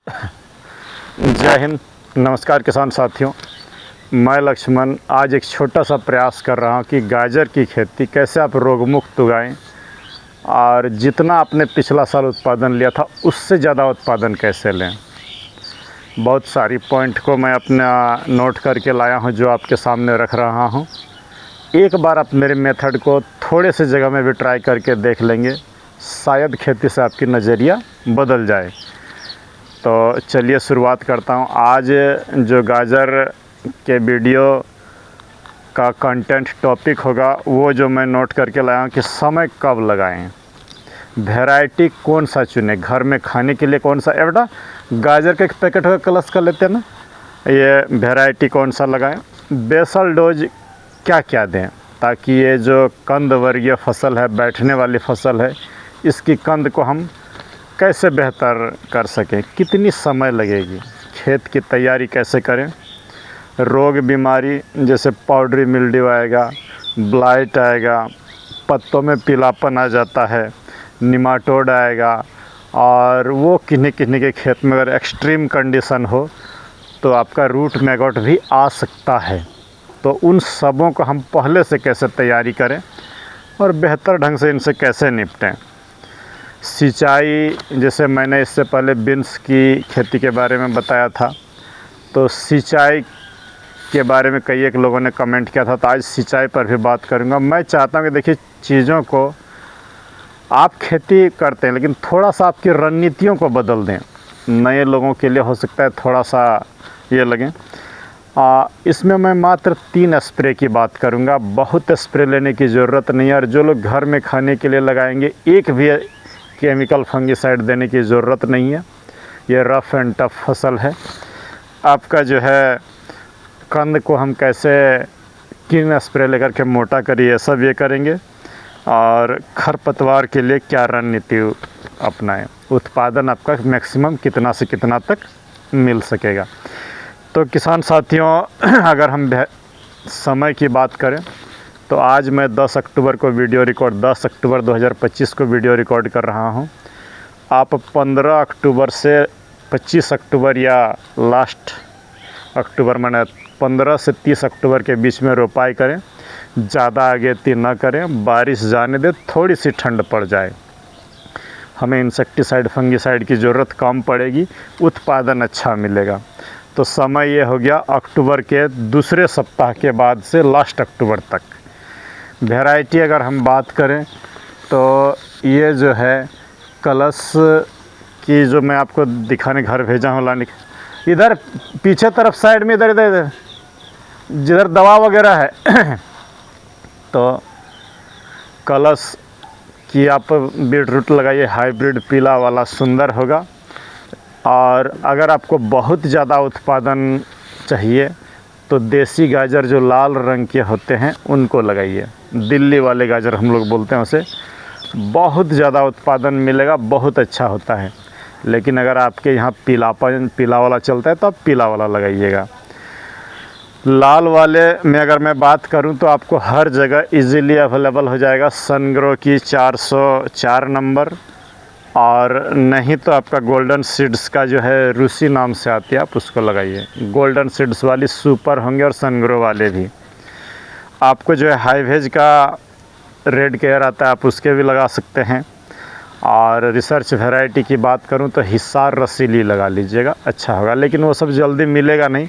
जय हिंद, नमस्कार किसान साथियों। मैं लक्ष्मण आज एक छोटा सा प्रयास कर रहा हूं कि गाजर की खेती कैसे आप रोगमुक्त उगाएं और जितना आपने पिछला साल उत्पादन लिया था उससे ज़्यादा उत्पादन कैसे लें। बहुत सारी पॉइंट को मैं अपना नोट करके लाया हूं जो आपके सामने रख रहा हूं। एक बार आप मेरे मेथड को थोड़े से जगह में भी ट्राई करके देख लेंगे, शायद खेती से आपकी नज़रिया बदल जाए। तो चलिए शुरुआत करता हूँ। आज जो गाजर के वीडियो का कंटेंट टॉपिक होगा वो जो मैं नोट करके लाया हूँ कि समय कब लगाएं, वैरायटी कौन सा चुने, घर में खाने के लिए कौन सा। बेटा गाजर का एक पैकेट होगा, कलश कर लेते हैं ना, ये वैरायटी कौन सा लगाएं, बेसल डोज क्या क्या दें ताकि ये जो कंद वर्गीय फसल है, बैठने वाली फसल है, इसकी कंद को हम कैसे बेहतर कर सकें, कितनी समय लगेगी, खेत की तैयारी कैसे करें, रोग बीमारी जैसे पाउडरी मिल्ड्यू आएगा, ब्लाइट आएगा, पत्तों में पीलापन आ जाता है, निमाटोड आएगा, और वो किन्हीं किन्हीं के खेत में अगर एक्सट्रीम कंडीशन हो तो आपका रूट मैगॉट भी आ सकता है। तो उन सबों को हम पहले से कैसे तैयारी करें और बेहतर ढंग से इनसे कैसे निपटें। सिंचाई, जैसे मैंने इससे पहले बीन्स की खेती के बारे में बताया था, तो सिंचाई के बारे में कई एक लोगों ने कमेंट किया था, तो आज सिंचाई पर भी बात करूंगा। मैं चाहता हूं कि देखिए, चीज़ों को आप खेती करते हैं लेकिन थोड़ा सा आपकी रणनीतियों को बदल दें। नए लोगों के लिए हो सकता है थोड़ा सा ये लगे। इसमें मैं मात्र 3 स्प्रे की बात करूंगा, बहुत स्प्रे लेने की ज़रूरत नहीं है। और जो लोग घर में खाने के लिए लगाएंगे, एक भी केमिकल फंगीसाइड देने की ज़रूरत नहीं है। ये रफ़ एंड टफ फसल है। आपका जो है कंद को हम कैसे किन स्प्रे लेकर के मोटा करिए, सब ये करेंगे। और खरपतवार के लिए क्या रणनीति अपनाएं, उत्पादन आपका मैक्सिमम कितना से कितना तक मिल सकेगा। तो किसान साथियों, अगर हम समय की बात करें तो आज मैं 10 अक्टूबर को 10 अक्टूबर 2025 को वीडियो रिकॉर्ड कर रहा हूं। आप 15 अक्टूबर से 25 अक्टूबर या लास्ट अक्टूबर, मैंने 15 से 30 अक्टूबर के बीच में रोपाई करें। ज़्यादा आगेती ना करें, बारिश जाने दें, थोड़ी सी ठंड पड़ जाए, हमें इंसेक्टिसाइड फंगीसाइड की ज़रूरत कम पड़ेगी, उत्पादन अच्छा मिलेगा। तो समय ये हो गया अक्टूबर के दूसरे सप्ताह के बाद से लास्ट अक्टूबर तक। वैरायटी अगर हम बात करें तो ये जो है कलश की, जो मैं आपको दिखाने घर भेजा हूँ लाने, इधर पीछे तरफ साइड में, इधर इधर इधर जिधर दवा वगैरह है तो कलश की आप बीटरूट लगाइए, हाइब्रिड पीला वाला सुंदर होगा। और अगर आपको बहुत ज़्यादा उत्पादन चाहिए तो देसी गाजर जो लाल रंग के होते हैं उनको लगाइए, दिल्ली वाले गाजर हम लोग बोलते हैं उसे। बहुत ज़्यादा उत्पादन मिलेगा, बहुत अच्छा होता है। लेकिन अगर आपके यहाँ पीला वाला चलता है तो आप पीला वाला लगाइएगा। लाल वाले में अगर मैं बात करूं तो आपको हर जगह इजीली अवेलेबल हो जाएगा सनग्रो की 404 नंबर, और नहीं तो आपका गोल्डन सीड्स का जो है रूसी नाम से आती है, आप उसको लगाइए। गोल्डन सीड्स वाली सुपर होंगे और सनग्रो वाले भी। आपको जो है हाईवेज का रेड केयर आता है, आप उसके भी लगा सकते हैं। और रिसर्च वैरायटी की बात करूं तो हिसार रसीली लगा लीजिएगा, अच्छा होगा। लेकिन वो सब जल्दी मिलेगा नहीं,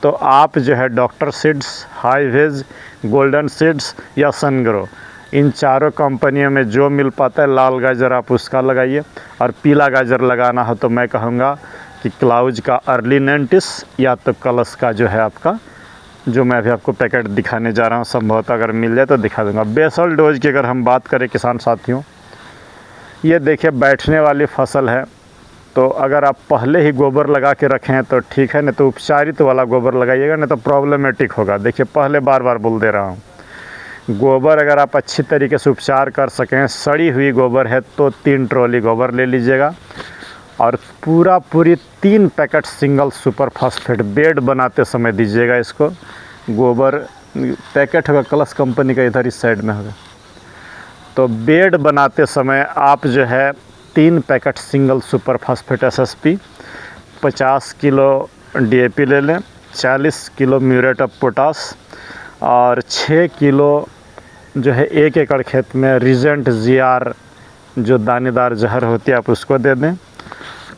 तो आप जो है doctor seeds, highways, golden seeds या सनग्रो, इन चारों कंपनियों में जो मिल पाता है लाल गाजर आप उसका लगाइए। और पीला गाजर लगाना हो तो मैं कहूँगा कि क्लाउज का अर्ली 90 या तो कलश का जो है आपका, जो मैं अभी आपको पैकेट दिखाने जा रहा हूँ, संभवतः अगर मिल जाए तो दिखा दूँगा। बेसल डोज की अगर हम बात करें किसान साथियों, ये देखिए बैठने वाली फसल है, तो अगर आप पहले ही गोबर लगा के रखें तो ठीक है, नहीं तो उपचारित वाला गोबर लगाइएगा, नहीं तो प्रॉब्लमेटिक होगा। देखिए पहले बार बार बोल दे रहा हूँ, गोबर अगर आप अच्छी तरीके से उपचार कर सकें, सड़ी हुई गोबर है तो 3 ट्रॉली गोबर ले लीजिएगा। और पूरी 3 packet single super phosphate bed बनाते समय दीजिएगा इसको। गोबर पैकेट होगा कलश कंपनी का, इधर इस साइड में होगा। तो बेड बनाते समय आप जो है 3 packet single super phosphate SSP 50 kilo DAP ले लें, 40 किलो म्यूरेट ऑफ पोटास और 6 किलो जो है 1 एकड़ खेत में रिजेंट GR जो दानेदार जहर होती है आप उसको दे दें।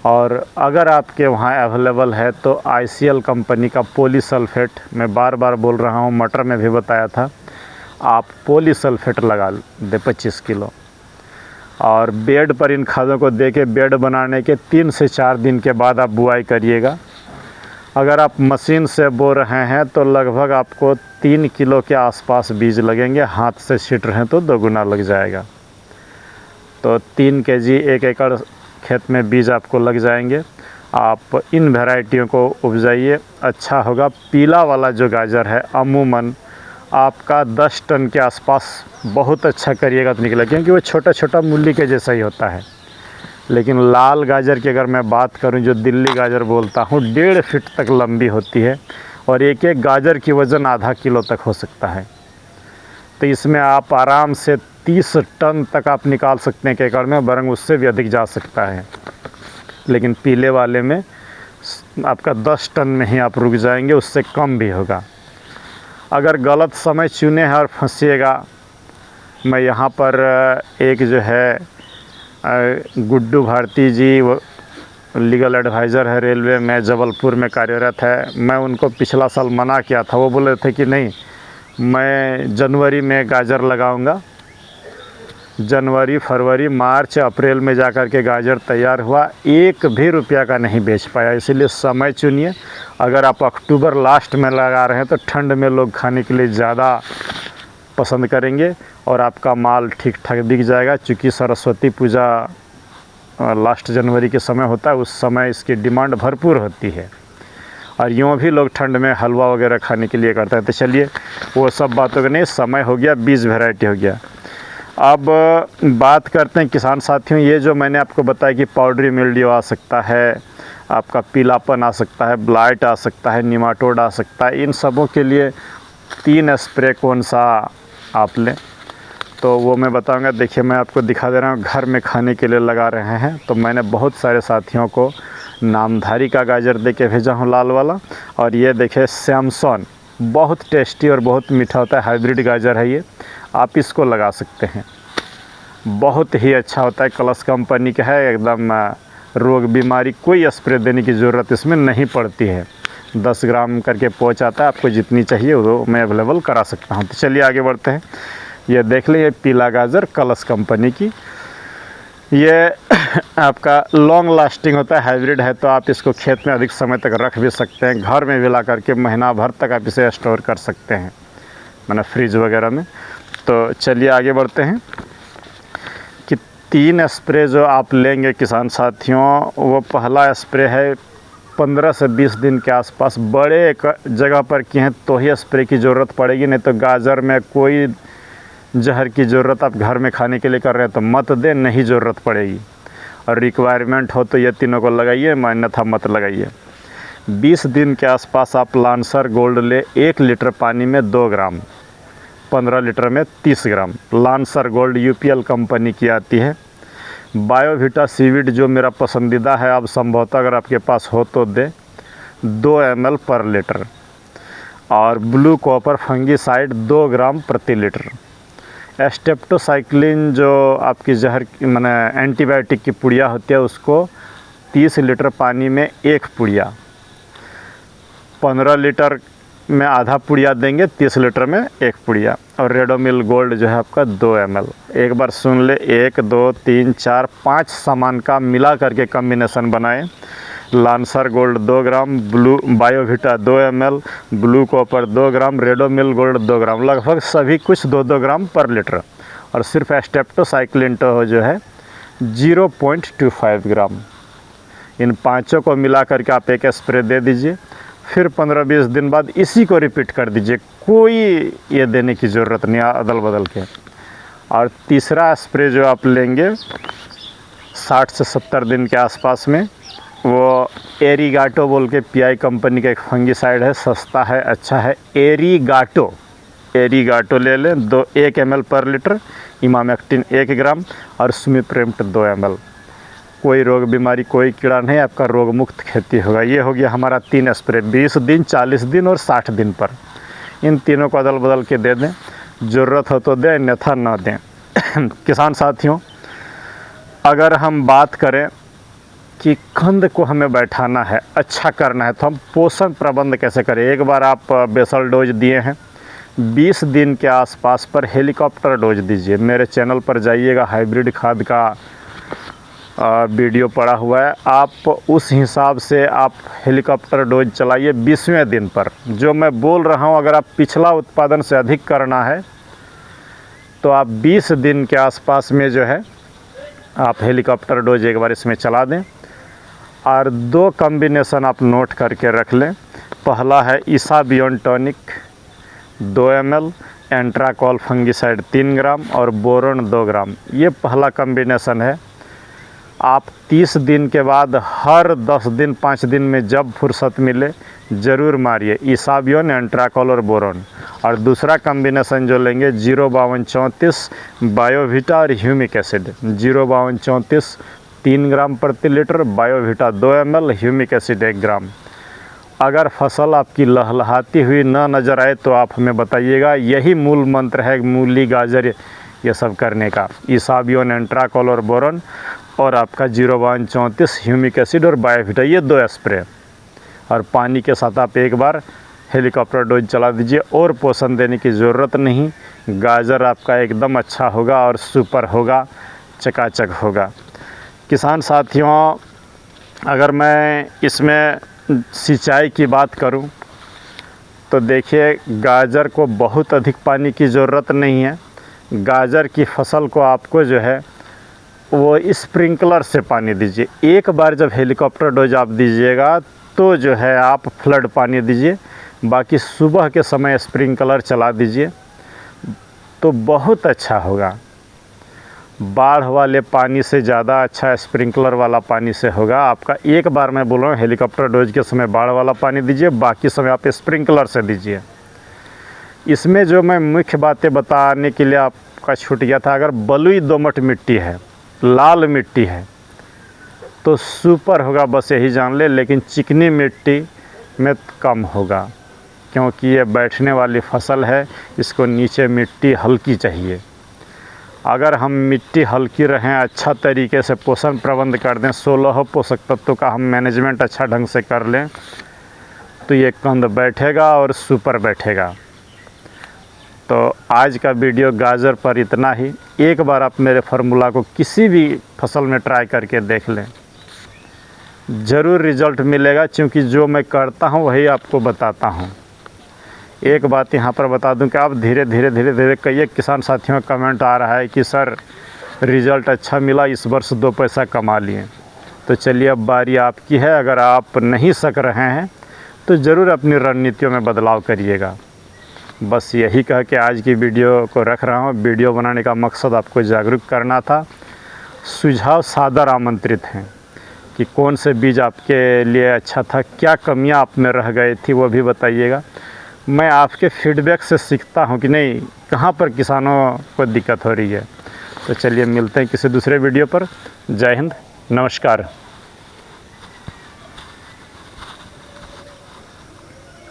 और अगर आपके वहाँ अवेलेबल है तो ICL कंपनी का पॉलीसल्फेट, मैं बार बार बोल रहा हूँ, मटर में भी बताया था, आप पॉलीसल्फेट लगा दे 25 किलो। और बेड पर इन खादों को दे के बेड बनाने के 3 से 4 दिन के बाद आप बुआई करिएगा। अगर आप मशीन से बो रहे हैं तो लगभग आपको 3 किलो के आसपास बीज लगेंगे, हाथ से छींट रहे हैं तो 2 गुना लग जाएगा। तो 3 kg 1 एकड़ खेत में बीज आपको लग जाएंगे। आप इन वैरायटियों को उपजाइए, अच्छा होगा। पीला वाला जो गाजर है अमूमन आपका 10 टन के आसपास बहुत अच्छा करिएगा तो निकलेगा, क्योंकि वो छोटा छोटा मूली के जैसा ही होता है। लेकिन लाल गाजर की अगर मैं बात करूं, जो दिल्ली गाजर बोलता हूं, 1.5 फीट तक लंबी होती है और एक एक गाजर की वज़न आधा किलो तक हो सकता है। तो इसमें आप आराम से 30 टन तक आप निकाल सकते हैं एक एकड़ में, बरंग उससे भी अधिक जा सकता है। लेकिन पीले वाले में आपका 10 टन में ही आप रुक जाएंगे, उससे कम भी होगा। अगर गलत समय चुने हैं और फंसिएगा, मैं यहाँ पर एक जो है गुड्डू भारती जी, वो लीगल एडवाइज़र है रेलवे में, जबलपुर में कार्यरत है। मैं उनको पिछला साल मना किया था, वो बोले थे कि नहीं मैं जनवरी में गाजर लगाऊंगा। जनवरी, फरवरी, मार्च, अप्रैल में जाकर के गाजर तैयार हुआ, 1 भी रुपया का नहीं बेच पाया। इसलिए समय चुनिए। अगर आप अक्टूबर लास्ट में लगा रहे हैं तो ठंड में लोग खाने के लिए ज़्यादा पसंद करेंगे और आपका माल ठीक ठाक बिक जाएगा। चूँकि सरस्वती पूजा लास्ट जनवरी के समय होता है, उस समय इसकी डिमांड भरपूर होती है और यूँ भी लोग ठंड में हलवा वगैरह खाने के लिए करते हैं। तो चलिए वो सब बातों का नहीं, समय हो गया, बीज वैरायटी हो गया। अब बात करते हैं किसान साथियों, ये जो मैंने आपको बताया कि पाउडरी मिल्ड्यू आ सकता है, आपका पीलापन आ सकता है, ब्लाइट आ सकता है, निमाटोड आ सकता है, इन सबों के लिए 3 स्प्रे कौन सा आप लें तो वो मैं बताऊंगा। देखिए मैं आपको दिखा दे रहा हूँ, घर में खाने के लिए लगा रहे हैं तो मैंने बहुत सारे साथियों को नामधारी का गाजर दे के भेजा हूँ, लाल वाला। और ये देखिए सैमसन, बहुत टेस्टी और बहुत मीठा होता है, हाइब्रिड गाजर है ये, आप इसको लगा सकते हैं, बहुत ही अच्छा होता है। कलश कंपनी का है, एकदम रोग बीमारी कोई स्प्रे देने की ज़रूरत इसमें नहीं पड़ती है। 10 ग्राम करके पहुँच आता है, आपको जितनी चाहिए वो मैं अवेलेबल करा सकता हूँ। तो चलिए आगे बढ़ते हैं। ये देख लें, ये पीला गाजर कलश कंपनी की, ये आपका लॉन्ग लास्टिंग होता है, हाइब्रिड है, तो आप इसको खेत में अधिक समय तक रख भी सकते हैं, घर में भी ला करके महीना भर तक आप इसे स्टोर कर सकते हैं, माना फ्रिज वगैरह में। तो चलिए आगे बढ़ते हैं कि 3 स्प्रे जो आप लेंगे किसान साथियों, वो पहला स्प्रे है 15 से 20 दिन के आसपास, बड़े जगह पर किए हैं तो ही स्प्रे की ज़रूरत पड़ेगी, नहीं तो गाजर में कोई जहर की ज़रूरत आप घर में खाने के लिए कर रहे हैं तो मत दें, नहीं ज़रूरत पड़ेगी। और रिक्वायरमेंट हो तो ये तीनों को लगाइए, अन्यथा मत लगाइए। 20 दिन के आसपास आप लांसर गोल्ड ले, 1 लीटर पानी में 2 ग्राम, 15 लीटर में 30 ग्राम। लांसर गोल्ड UPL कंपनी की आती है। बायोविटा सीविड जो मेरा पसंदीदा है, अब संभवतः अगर आपके पास हो तो दे, 2 ml पर लीटर। और ब्लू कॉपर फंगीसाइड 2 ग्राम प्रति लीटर। एस्टेप्टोसाइक्लिन जो आपकी जहर माने एंटीबायोटिक की पुड़िया होती है, उसको 30 लीटर पानी में 1 पुड़िया, 15 लीटर में आधा पुड़िया देंगे, 30 लीटर में 1 पुड़िया। और रेडोमिल गोल्ड जो है आपका 2 ml। एक बार सुन ले, 1 2 3 4 5 सामान का मिला करके कम्बिनेशन बनाएं। Lancer gold 2 gram, blue Biovita 2 ml, blue copper 2 gram, Ridomil gold 2 gram, लगभग सभी कुछ 2-2 ग्राम पर लीटर। और सिर्फ एस्टेप्टोसाइक्लिन तो जो है 0.25 ग्राम। इन पाँचों को मिला करके आप एक स्प्रे दे दीजिए, फिर 15-20 दिन बाद इसी को रिपीट कर दीजिए, कोई ये देने की ज़रूरत नहीं अदल बदल के। और तीसरा स्प्रे जो आप लेंगे 60 से 70 दिन के आसपास में, वो एरीगाटो बोल के PI कंपनी का एक फंगीसाइड है, सस्ता है, अच्छा है, एरीगाटो ले लें, 1 ml पर लीटर, इमामेक्टिन 1 ग्राम और सुमिप्रिम्ट 2 ml। कोई रोग बीमारी, कोई कीड़ा नहीं, आपका रोग मुक्त खेती होगा। ये हो गया हमारा 3 स्प्रे 20 दिन, 40 दिन और 60 दिन पर। इन तीनों को अदल बदल के दे दें, ज़रूरत हो तो दें, अन्यथा ना दें। किसान साथियों, अगर हम बात करें कि कंद को हमें बैठाना है, अच्छा करना है, तो हम पोषण प्रबंध कैसे करें। एक बार आप बेसल डोज दिए हैं, 20 दिन के आसपास पर हेलीकॉप्टर डोज दीजिए। मेरे चैनल पर जाइएगा, हाइब्रिड खाद का वीडियो पड़ा हुआ है, आप उस हिसाब से आप हेलीकॉप्टर डोज चलाइए 20वें दिन पर। जो मैं बोल रहा हूँ, अगर आप पिछला उत्पादन से अधिक करना है तो आप 20 दिन के आसपास में जो है आप हेलीकॉप्टर डोज एक बार इसमें चला दें। और 2 कॉम्बिनेशन आप नोट करके रख लें। पहला है इसाबियोन टॉनिक 2 ml, एंट्राकॉल फंगिसाइड 3 ग्राम और बोरोन 2 ग्राम। ये पहला कॉम्बिनेशन है। आप 30 दिन के बाद हर 10 दिन 5 दिन में जब फुर्सत मिले ज़रूर मारिए इसाबियोन, एंट्राकॉल और बोरोन। और दूसरा कॉम्बिनेशन जो लेंगे 05234 बायोविटा और ह्यूमिक एसिड। 05234 3 ग्राम प्रति litre, Biovita 2 ml, humic acid 1 ग्राम। अगर फसल आपकी लहलहाती हुई ना नज़र आए तो आप हमें बताइएगा। यही मूल मंत्र है मूली, गाजर ये सब करने का। इसाबियोन, एंट्राकॉल और बोरोन और आपका 05234 ह्यूमिक एसिड और बायोविटा, ये 2 स्प्रे। और पानी के साथ आप एक बार हेलीकॉप्टर डोज चला दीजिए और पोषण देने की ज़रूरत नहीं। गाजर आपका एकदम अच्छा होगा और सुपर होगा, चकाचक होगा। किसान साथियों, अगर मैं इसमें सिंचाई की बात करूं तो देखिए, गाजर को बहुत अधिक पानी की ज़रूरत नहीं है। गाजर की फसल को आपको जो है वो स्प्रिंकलर से पानी दीजिए। एक बार जब हेलीकॉप्टर डोज आप दीजिएगा तो जो है आप फ्लड पानी दीजिए, बाकी सुबह के समय स्प्रिंकलर चला दीजिए तो बहुत अच्छा होगा। बाढ़ वाले पानी से ज़्यादा अच्छा स्प्रिंकलर वाला पानी से होगा आपका। एक बार मैं बोल रहा हूँ हेलीकॉप्टर डोज के समय बाढ़ वाला पानी दीजिए, बाकी समय आप स्प्रिंकलर से दीजिए। इसमें जो मैं मुख्य बातें बताने के लिए आपका छूट गया था, अगर बलुई दोमट मिट्टी है, लाल मिट्टी है तो सुपर होगा, बस यही जान ले। लेकिन चिकनी मिट्टी में कम होगा, क्योंकि ये बैठने वाली फसल है, इसको नीचे मिट्टी हल्की चाहिए। अगर हम मिट्टी हल्की रहें, अच्छा तरीके से पोषण प्रबंध कर दें, 16 पोषक तत्वों का हम मैनेजमेंट अच्छा ढंग से कर लें तो ये कंद बैठेगा और सुपर बैठेगा। तो आज का वीडियो गाजर पर इतना ही। एक बार आप मेरे फार्मूला को किसी भी फसल में ट्राई करके देख लें, ज़रूर रिज़ल्ट मिलेगा, क्योंकि जो मैं करता हूँ वही आपको बताता हूँ। एक बात यहाँ पर बता दूं कि आप धीरे धीरे कई किसान साथियों का कमेंट आ रहा है कि सर रिज़ल्ट अच्छा मिला, इस वर्ष 2 पैसा कमा लिए। तो चलिए, अब बारी आपकी है। अगर आप नहीं सक रहे हैं तो ज़रूर अपनी रणनीतियों में बदलाव करिएगा। बस यही कह के आज की वीडियो को रख रहा हूँ। वीडियो बनाने का मकसद आपको जागरूक करना था। सुझाव सादर आमंत्रित हैं कि कौन से बीज आपके लिए अच्छा था, क्या कमियाँ आप में रह गई थी वो भी बताइएगा। मैं आपके फीडबैक से सीखता हूं कि नहीं, कहां पर किसानों को दिक्कत हो रही है। तो चलिए, मिलते हैं किसी दूसरे वीडियो पर। जय हिंद, नमस्कार।